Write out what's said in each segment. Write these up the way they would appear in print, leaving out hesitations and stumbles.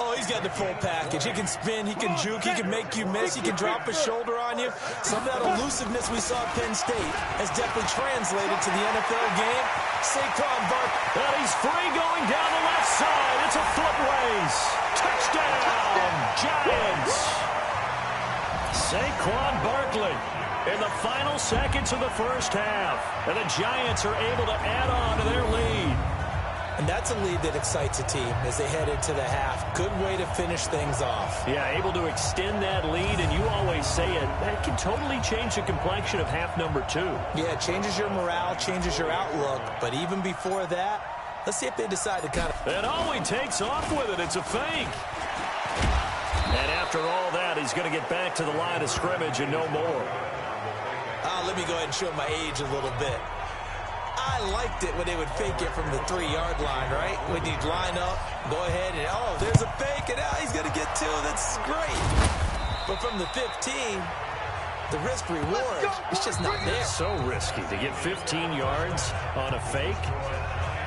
Oh, he's got the full package. He can spin, he can juke, he can make you miss, he can drop a shoulder on you. Some of that elusiveness we saw at Penn State has definitely translated to the NFL game. Saquon Barkley. And he's free going down the left side. It's a foot race. Touchdown, Giants. Saquon Barkley in the final seconds of the first half. And the Giants are able to add on to their lead. And that's a lead that excites a team as they head into the half. Good way to finish things off. Yeah, able to extend that lead, and you always say it, that can totally change the complexion of half number 2. Yeah, it changes your morale, changes your outlook. But even before that, let's see if they decide to kind of... And Owe takes off with it. It's a fake. And after all that, he's going to get back to the line of scrimmage and no more. Let me go ahead and show my age a little bit. I liked it when they would fake it from the 3-yard line, right? When you'd line up, go ahead and, oh, there's a fake, and now he's going to get 2. That's great. But from the 15, the risk-reward, it's just not there. So risky to get 15 yards on a fake.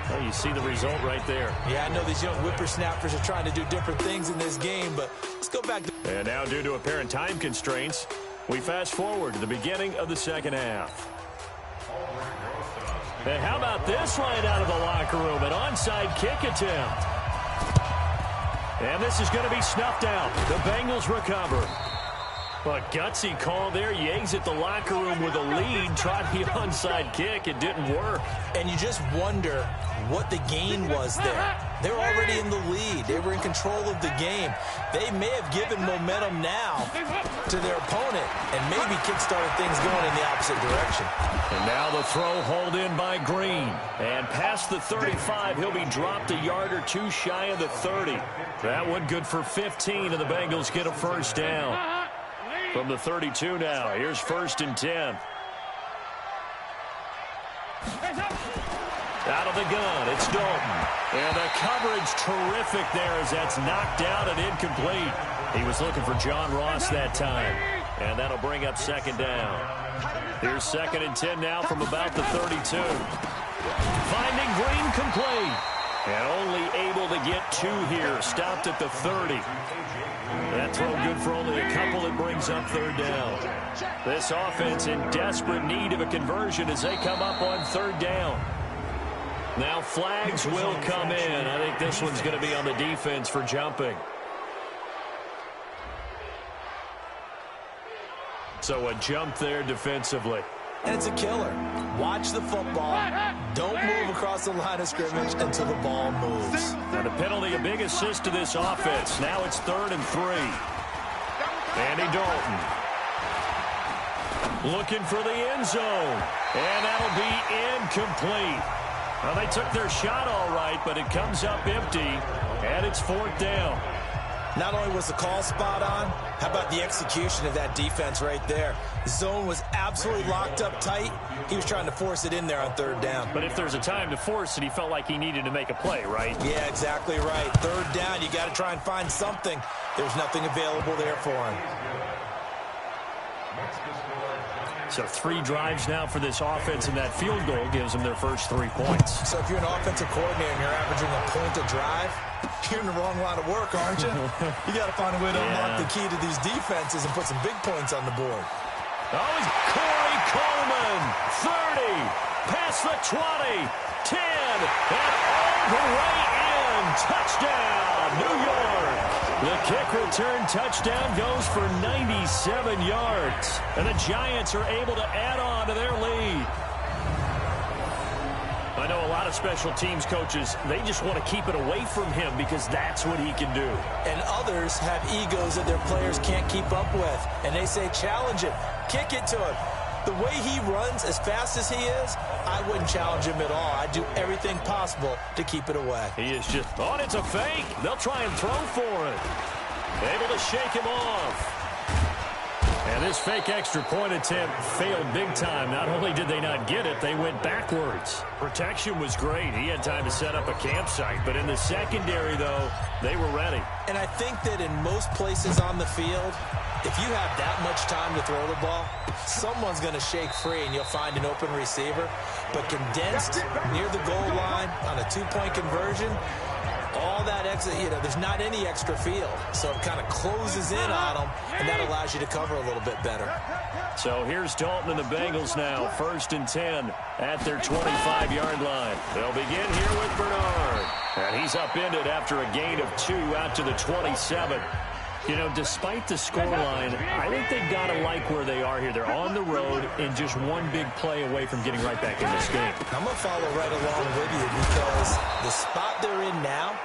Well, you see the result right there. Yeah, I know these young whippersnappers are trying to do different things in this game, but let's go back to... And now, due to apparent time constraints, we fast forward to the beginning of the second half. And how about this right out of the locker room? An onside kick attempt. And this is going to be snuffed out. The Bengals recover. But gutsy call there. You exit the locker room with a lead. Tried the onside kick. It didn't work. And you just wonder what the gain was there. They're already in the lead. They were in control of the game. They may have given momentum now to their opponent and maybe kickstarted things going in the opposite direction. And now the throw hauled in by Green. And past the 35, he'll be dropped a yard or 2 shy of the 30. That one good for 15, and the Bengals get a first down. From the 32 now, here's 1st and 10. Out of the gun, it's Dalton. And the coverage terrific there as that's knocked out and incomplete. He was looking for John Ross that time. And that'll bring up 2nd down. Here's 2nd and 10 now from about the 32. Finding Green complete. And only able to get 2 here. Stopped at the 30. That throw good for only a couple. It brings up 3rd down. This offense in desperate need of a conversion as they come up on 3rd down. Now flags will come in. I think this one's going to be on the defense for jumping. So a jump there defensively. And it's a killer. Watch the football. Don't move across the line of scrimmage until the ball moves. And the penalty, a big assist to this offense. Now it's 3rd and 3. Andy Dalton. Looking for the end zone. And that'll be incomplete. Well, they took their shot all right, but it comes up empty. And it's 4th down. Not only was the call spot on, how about the execution of that defense right there? The zone was absolutely locked up tight. He was trying to force it in there on 3rd down. But if there's a time to force it, he felt like he needed to make a play, right? Yeah, exactly right. 3rd down, you got to try and find something. There's nothing available there for him. So 3 drives now for this offense, and that field goal gives them their first 3 points. So if you're an offensive coordinator and you're averaging a point a drive, you're in the wrong line of work, aren't you? You got to find a way to unlock the key to these defenses and put some big points on the board. Oh, it's Corey Coleman. 30, past the 20, 10, and all the way in. Touchdown, New York. The kick return touchdown goes for 97 yards. And the Giants are able to add on to their lead. I know a lot of special teams coaches, they just want to keep it away from him because that's what he can do. And others have egos that their players can't keep up with. And they say, challenge it, kick it to him. The way he runs as fast as he is, I wouldn't challenge him at all. I'd do everything possible to keep it away. He is just, oh, it's a fake. They'll try and throw for it. Able to shake him off. And this fake extra point attempt failed big time. Not only did they not get it, they went backwards. Protection was great. He had time to set up a campsite. But in the secondary, though, they were ready. And I think that in most places on the field, if you have that much time to throw the ball, someone's going to shake free and you'll find an open receiver. But condensed near the goal line on a 2-point conversion, all that extra, there's not any extra field. So it kind of closes in on them, and that allows you to cover a little bit better. So here's Dalton and the Bengals now, 1st and 10 at their 25-yard line. They'll begin here with Bernard. And he's upended after a gain of 2 out to the 27. Despite the scoreline, I think they've got to like where they are here. They're on the road and just one big play away from getting right back in this game. I'm going to follow right along with you because the spot they're in now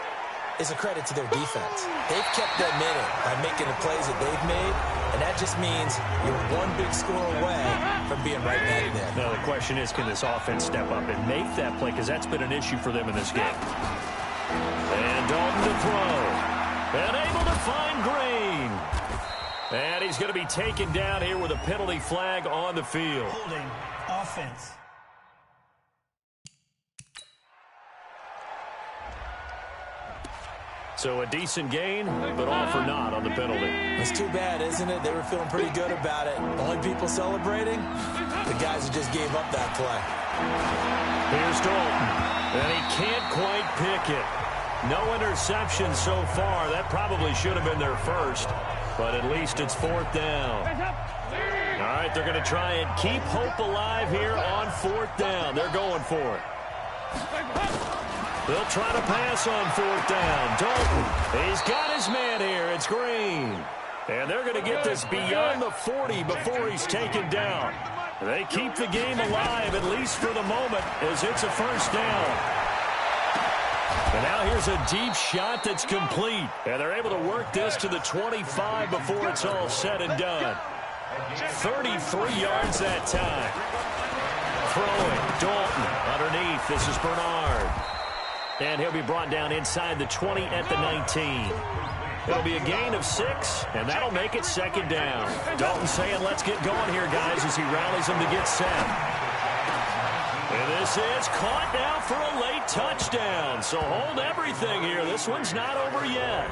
is a credit to their defense. They've kept them in it by making the plays that they've made, and that just means you're one big score away from being right back there. Now, the question is, can this offense step up and make that play? Because that's been an issue for them in this game. And Dalton to throw. And able to find Green. And he's going to be taken down here with a penalty flag on the field. Holding offense. So a decent gain, but all for naught on the penalty. It's too bad, isn't it? They were feeling pretty good about it. Only people celebrating, the guys who just gave up that play. Here's Dalton. And he can't quite pick it. No interception so far. That probably should have been their first, but at least it's 4th down. All right, they're going to try and keep hope alive here on 4th down. They're going for it. They'll try to pass on 4th down. Dalton, he's got his man here. It's Green. And they're going to get this beyond the 40 before he's taken down. They keep the game alive, at least for the moment, as it's a 1st down. And now here's a deep shot that's complete. And they're able to work this to the 25 before it's all said and done. 33 yards that time. Throwing, Dalton underneath. This is Bernard. And he'll be brought down inside the 20 at the 19. It'll be a gain of 6, and that'll make it 2nd down. Dalton saying, let's get going here, guys, as he rallies them to get set. And this is caught now for a late touchdown. So hold everything here. This one's not over yet.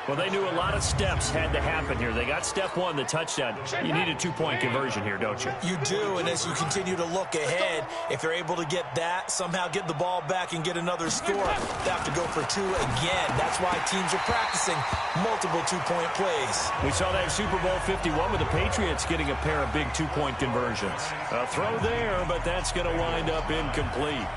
Well, they knew a lot of steps had to happen here. They got step 1, the touchdown. You need a 2-point conversion here, don't you? You do, and as you continue to look ahead, if they're able to get that, somehow get the ball back and get another score, they have to go for 2 again. That's why teams are practicing multiple 2-point plays. We saw that in Super Bowl 51 with the Patriots getting a pair of big 2-point conversions. A throw there, but that's going to wind up incomplete.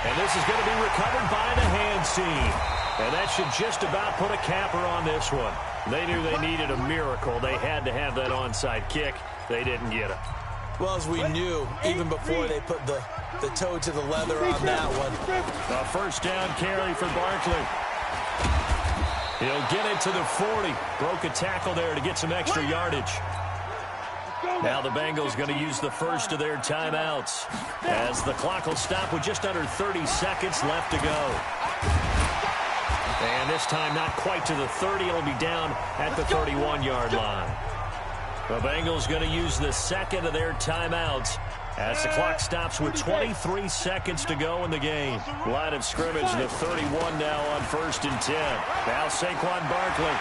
And this is going to be recovered by the hands team. And that should just about put a capper on this one. They knew they needed a miracle. They had to have that onside kick. They didn't get it. Well, as we knew, even before they put the toe to the leather on that one. A 1st down carry for Barkley. He'll get it to the 40. Broke a tackle there to get some extra yardage. Now the Bengals going to use the first of their timeouts as the clock will stop with just under 30 seconds left to go. And this time not quite to the 30. It'll be down at the 31-yard line. The Bengals going to use the second of their timeouts as the clock stops with 23 seconds to go in the game. Line of scrimmage, the 31 now on 1st and 10. Now Saquon Barkley.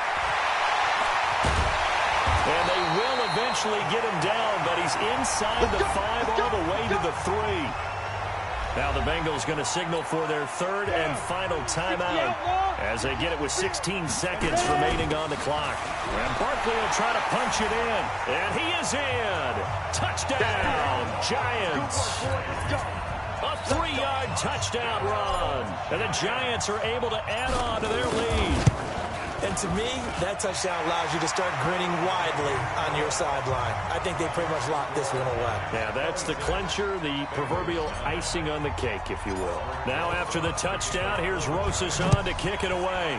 And they will eventually get him down, but he's inside the 5 all the way to the 3. Now the Bengals going to signal for their 3rd and final timeout as they get it with 16 seconds remaining on the clock. And Barkley will try to punch it in. And he is in. Touchdown, Giants. A 3-yard touchdown run. And the Giants are able to add on to their lead. And to me, that touchdown allows you to start grinning widely on your sideline. I think they pretty much locked this one away. Yeah, that's the clincher, the proverbial icing on the cake, if you will. Now after the touchdown, here's Rosas on to kick it away.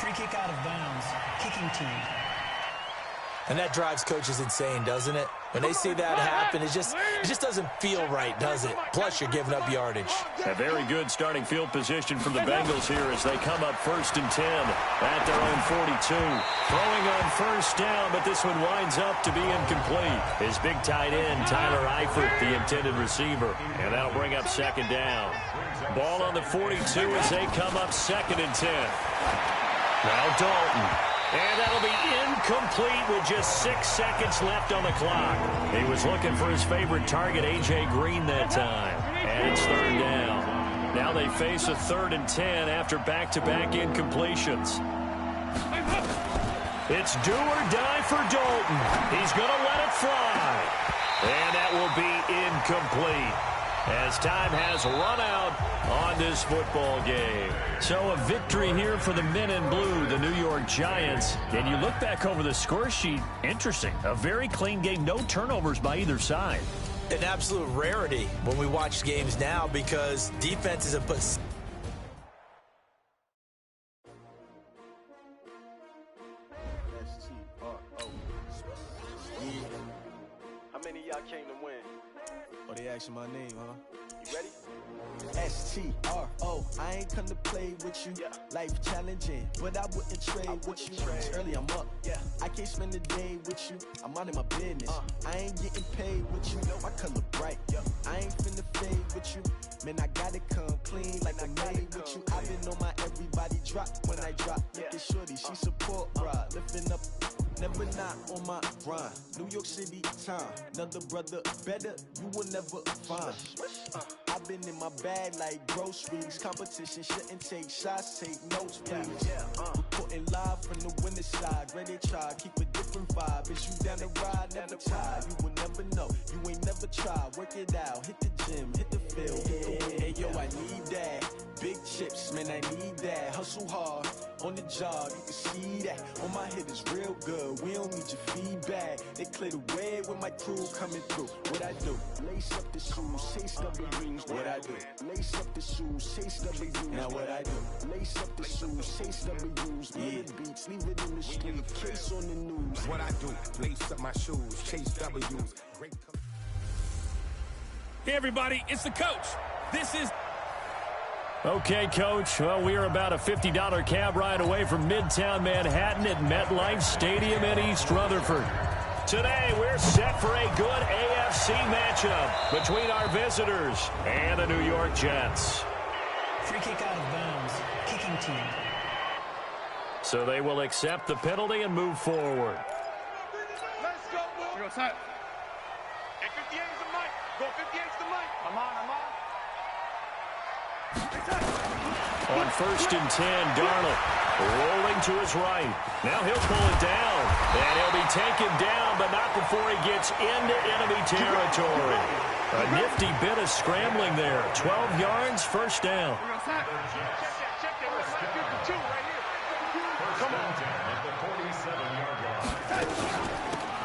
Free kick out of bounds. Kicking team. And that drives coaches insane, doesn't it? When they see that happen, it just doesn't feel right, does it? Plus, you're giving up yardage. A very good starting field position for the Bengals here as they come up 1st and 10 at their own 42. Throwing on 1st down, but this one winds up to be incomplete. His big tight end, Tyler Eifert, the intended receiver. And that'll bring up 2nd down. Ball on the 42 as they come up 2nd and 10. Now Dalton. And that'll be incomplete with just 6 seconds left on the clock. He was looking for his favorite target, A.J. Green, that time. And it's third down. Now they face a 3rd and 10 after back-to-back incompletions. It's do or die for Dalton. He's going to let it fly. And that will be incomplete, as time has run out on this football game. So a victory here for the men in blue, the New York Giants. And you look back over the score sheet, interesting. A very clean game, no turnovers by either side. An absolute rarity when we watch games now, because defenses have put... How many of y'all came to win? Oh, they asking my name, huh? You ready? S-T-R-O, I ain't come to play with you. Yeah. Life challenging, but I wouldn't trade with you. It's early, I'm up. Yeah. I can't spend the day with you. I'm out of my business. I ain't getting paid with you. My color bright. Yeah. I ain't finna fade with you. Man, I gotta come clean like I'm made with you. I've been on my everybody drop when I drop. Look at shorty, she support ride. Lifting up, never not on my grind. New York City time, another brother better, you will never find. I've been in my bag like groceries. Competition shouldn't take shots, take notes, please. Reporting live from the winning side. Ready to try, keep a different vibe. Is you down the ride, never tired. You will never know, you ain't never tried. Work it out, hit the gym, hit the field. Hey yo, I need that. Big chips, man, I need that. Hustle hard, on the job, you can see that. On my hit is real good, we don't need your feedback. They clear the way with my crew coming through. What I do? Lace up the shoes, chase double dreams. What I do? Lace up the shoes, chase double dreams. Now what I do? Lace up the shoes, chase double dreams. Mid beats, leave it in the street, case on the news. What I do? Lace up my shoes, chase W's. Great. Hey, everybody, it's the coach. This is... Okay, Coach. Well, we are about a $50 cab ride away from Midtown Manhattan at MetLife Stadium in East Rutherford. Today, we're set for a good AFC matchup between our visitors and the New York Jets. Free kick out of bounds. Kicking team. So they will accept the penalty and move forward. Let's go, boy. Go, side. Hey, 58 is the mic. Go, 58 is the mic. I'm on. On 1st and 10, Darnold rolling to his right. Now he'll pull it down, and he'll be taken down, but not before he gets into enemy territory. A nifty bit of scrambling there. 12 yards, first down. Check that. 52 right here. Come on.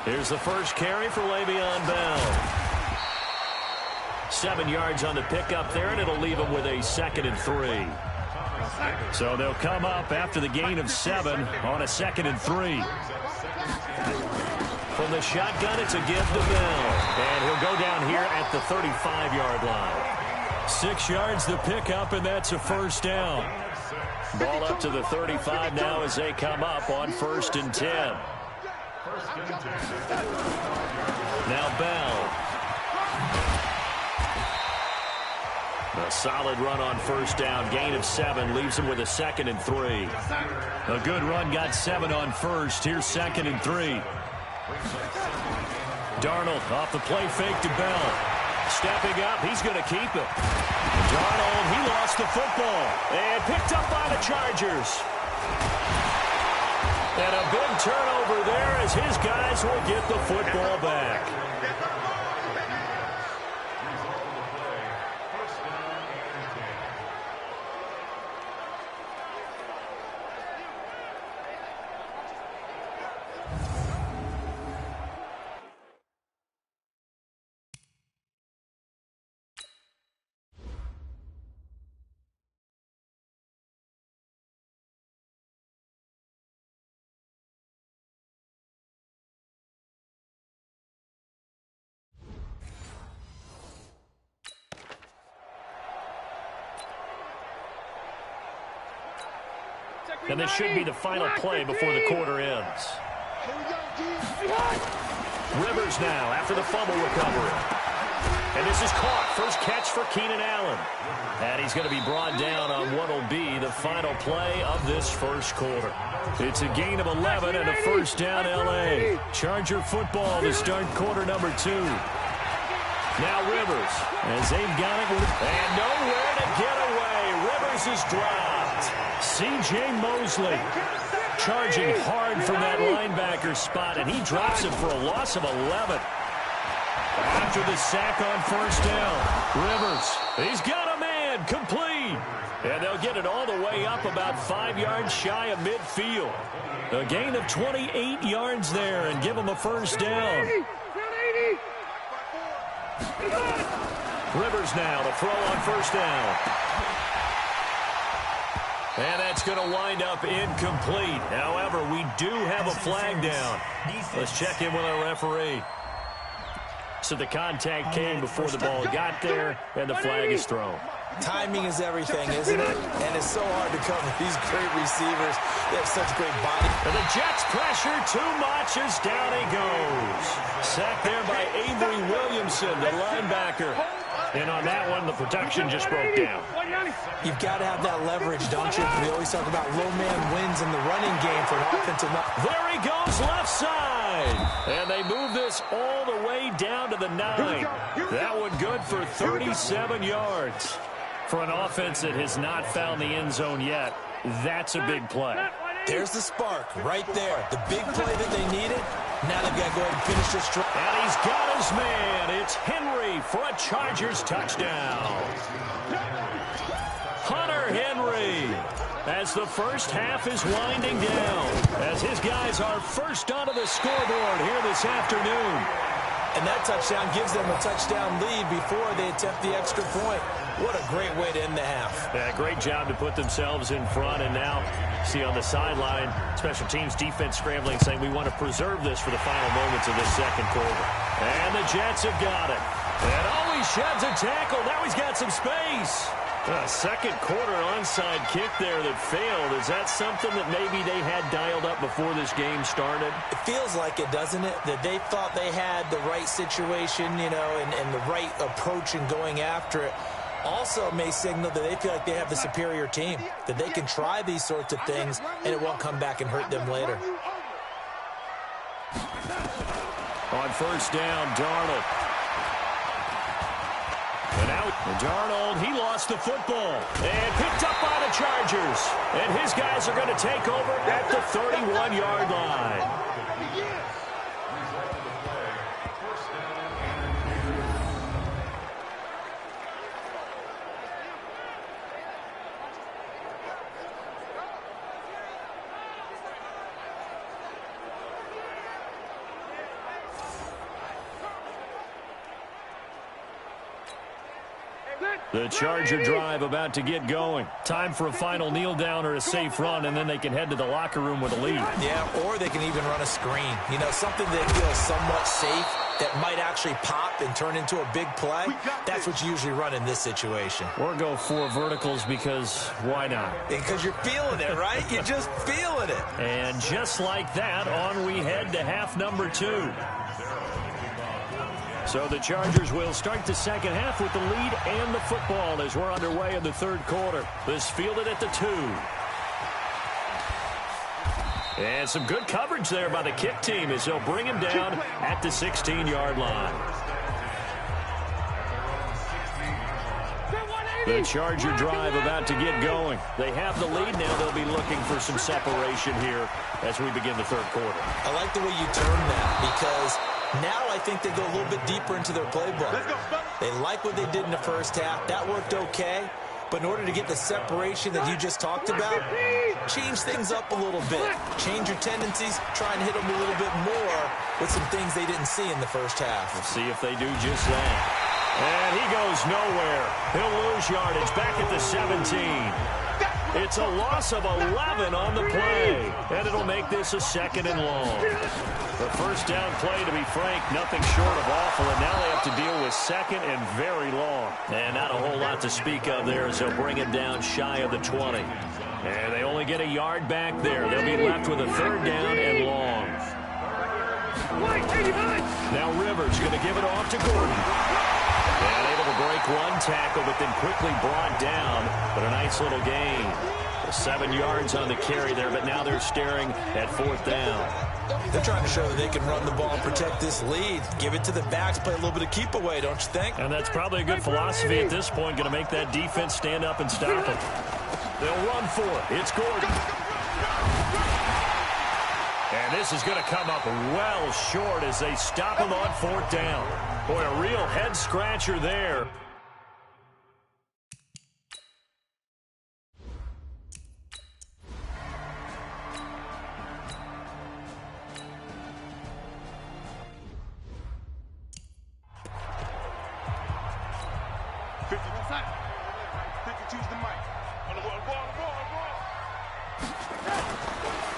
Here's the first carry for Le'Veon Bell. 7 yards on the pickup there, and it'll leave him with a 2nd and 3. So they'll come up after the gain of 7 on a 2nd and 3. From the shotgun, it's a give to Bell. And he'll go down here at the 35-yard line. 6 yards the pickup, and that's a first down. Ball up to the 35 now as they come up on 1st and 10. Now Bell. A solid run on first down. Gain of 7 leaves him with a 2nd and 3. A good run got 7 on first. Here's 2nd and 3. Darnold off the play fake to Bell. Stepping up, he's going to keep it. Darnold, he lost the football and picked up by the Chargers. And a big turnover there as his guys will get the football back. And this should be the final play before the quarter ends. Rivers now after the fumble recovery. And this is caught. First catch for Keenan Allen. And he's going to be brought down on what will be the final play of this first quarter. It's a gain of 11 and a first down, L.A. Charger football to start quarter number 2. Now Rivers, as they've got it, and nowhere to get away. Rivers is dropped. C.J. Mosley charging hard from that linebacker spot, and he drops him for a loss of 11. After the sack on first down, Rivers, he's got a man, complete. And they'll get it all the way up about 5 yards shy of midfield. A gain of 28 yards there and give him a first down. Rivers now to throw on first down. And that's going to wind up incomplete. However, we do have a flag down. Let's check in with our referee. So the contact came before the ball got there, and the flag is thrown. Timing is everything, isn't it? And it's so hard to cover these great receivers. They have such great body. And the Jets pressure too much as down he goes. Sacked there by Avery Williamson, the linebacker. And on that one, the protection just broke down. You've got to have that leverage, don't you? We always talk about low man wins in the running game for an offensive line. There he goes, left side. And they move this all the way down to the 9. That one good for 37 yards. For an offense that has not found the end zone yet, that's a big play. There's the spark right there. The big play that they needed. Now they've got to go ahead and finish this drive. And he's got his man. It's Henry for a Chargers touchdown. Hunter Henry, as the first half is winding down, as his guys are first onto the scoreboard here this afternoon. And that touchdown gives them a touchdown lead before they attempt the extra point. What a great way to end the half. Yeah, great job to put themselves in front. And now, see on the sideline, special teams defense scrambling, saying we want to preserve this for the final moments of this second quarter. And the Jets have got it. And he sheds a tackle. Now he's got some space. Second quarter onside kick there that failed. Is that something that maybe they had dialed up before this game started? It feels like it, doesn't it? That they thought they had the right situation, you know, and the right approach in going after it. Also may signal that they feel like they have the superior team, that they can try these sorts of things and it won't come back and hurt them later. On first down, Darnold. And out, Darnold, he lost the football and picked up by the Chargers. And his guys are going to take over at the 31-yard line. The Charger drive about to get going. Time for a final kneel down or a safe run, and then they can head to the locker room with a lead. Yeah, or they can even run a screen. You know, something that feels somewhat safe that might actually pop and turn into a big play. That's what you usually run in this situation. Or go 4 verticals because why not? Because you're feeling it, right? You're just feeling it. And just like that, on we head to half number 2. So the Chargers will start the second half with the lead and the football as we're underway in the third quarter. This fielded at the 2. And some good coverage there by the kick team as they'll bring him down at the 16-yard line. The Charger drive about to get going. They have the lead now. They'll be looking for some separation here as we begin the third quarter. I like the way you term that because now I think they go a little bit deeper into their playbook. They like what they did in the first half. That worked okay. But in order to get the separation that you just talked about, change things up a little bit. Change your tendencies. Try and hit them a little bit more with some things they didn't see in the first half. We'll see if they do just that. And he goes nowhere. He'll lose yardage back at the 17. It's a loss of 11 on the play. And it'll make this a second and long. The first down play, to be frank, nothing short of awful. And now they have to deal with second and very long. And not a whole lot to speak of there as they'll bring it down shy of the 20. And they only get a yard back there. They'll be left with a third down and long. Now Rivers going to give it off to Gordon. make one tackle, but then quickly brought down. But a nice little gain. 7 yards on the carry there, but now they're staring at 4th down. They're trying to show that they can run the ball and protect this lead. Give it to the backs, play a little bit of keep away, don't you think? And that's probably a good philosophy at this point, going to make that defense stand up and stop them. They'll run for it. It's Gordon. And this is going to come up well short as they stop him on 4th down. Boy, a real head-scratcher there.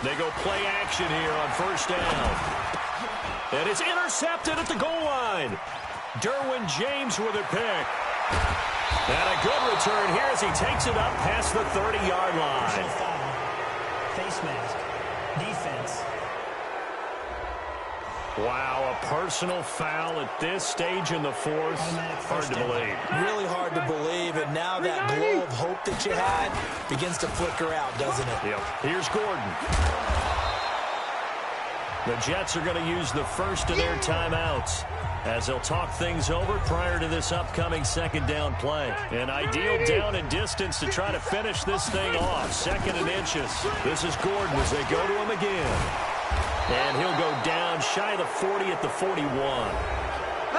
They go play action here on 1st down. And it's intercepted at the goal line. Derwin James with a pick. And a good return here as he takes it up past the 30-yard line. Face mask. Defense. Wow, a personal foul at this stage in the 4th. Hard to believe. Really hard to believe, and now that glow of hope that you had begins to flicker out, doesn't it? Yep. Here's Gordon. The Jets are going to use the first of their timeouts as they'll talk things over prior to this upcoming 2nd down play. An ideal down and distance to try to finish this thing off. 2nd and inches. This is Gordon as they go to him again. And he'll go down shy of the 40 at the 41.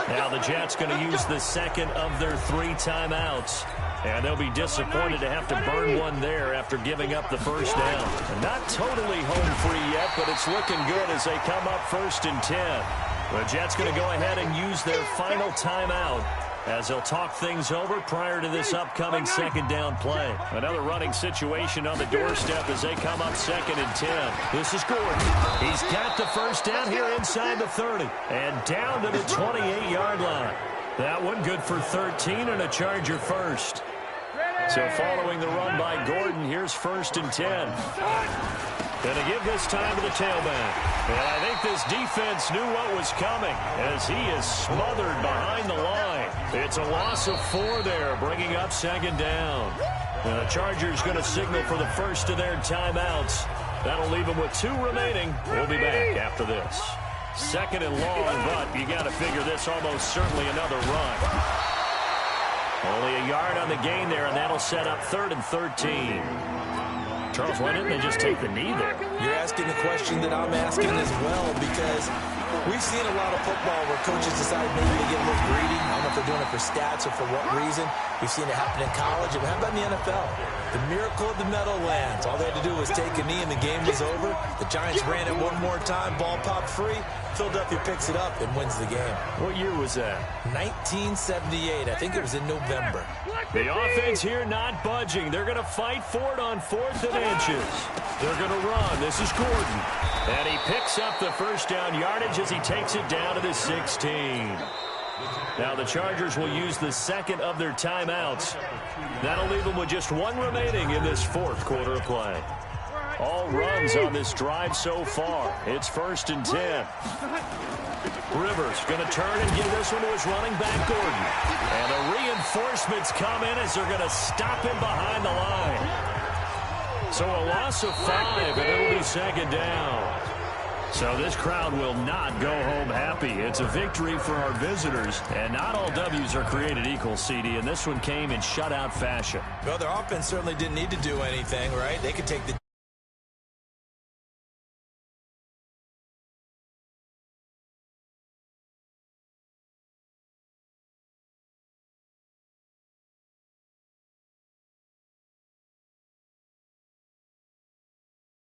Now the Jets going to use the 2nd of their 3 timeouts. And they'll be disappointed to have to burn one there after giving up the 1st down. And not totally home free yet, but it's looking good as they come up 1st and 10. The Jets going to go ahead and use their final timeout as they'll talk things over prior to this upcoming 2nd down play. Another running situation on the doorstep as they come up 2nd and 10. This is Gordon. He's got the 1st down here inside the 30 and down to the 28-yard line. That one good for 13 and a Charger first. So following the run by Gordon, here's 1st and 10. Going to give this time to the tailback. And I think this defense knew what was coming as he is smothered behind the line. It's a loss of 4 there, bringing up 2nd down. And the Chargers going to signal for the first of their timeouts. That'll leave them with 2 remaining. We'll be back after this. 2nd and long, but you got to figure this almost certainly another run. Only a yard on the gain there, and that'll set up 3rd and 13. Charles, why didn't they just take the knee there? You're asking the question that I'm asking as well, because we've seen a lot of football where coaches decide maybe to get a little greedy. I don't know if they're doing it for stats or for what reason. We've seen it happen in college. And how about in the NFL? The miracle of the Meadowlands. All they had to do was take a knee and the game was over. The Giants ran it one more time. Ball popped free. Philadelphia picks it up and wins the game. What year was that? 1978. I think it was in November. The offense here not budging. They're going to fight for it on 4th and inches. They're going to run. This is Gordon. And he picks up the 1st down yardage as he takes it down to the 16. Now the Chargers will use the 2nd of their timeouts. That'll leave them with just 1 remaining in this 4th quarter of play. All runs on this drive so far. It's 1st and 10. Rivers going to turn and give this one to his running back, Gordon. And the reinforcements come in as they're going to stop him behind the line. So a loss of 5, and it'll be 2nd down. So this crowd will not go home happy. It's a victory for our visitors, and not all W's are created equal, CD, and this one came in shutout fashion. Well, their offense certainly didn't need to do anything, right? They could take the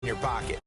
in your pocket.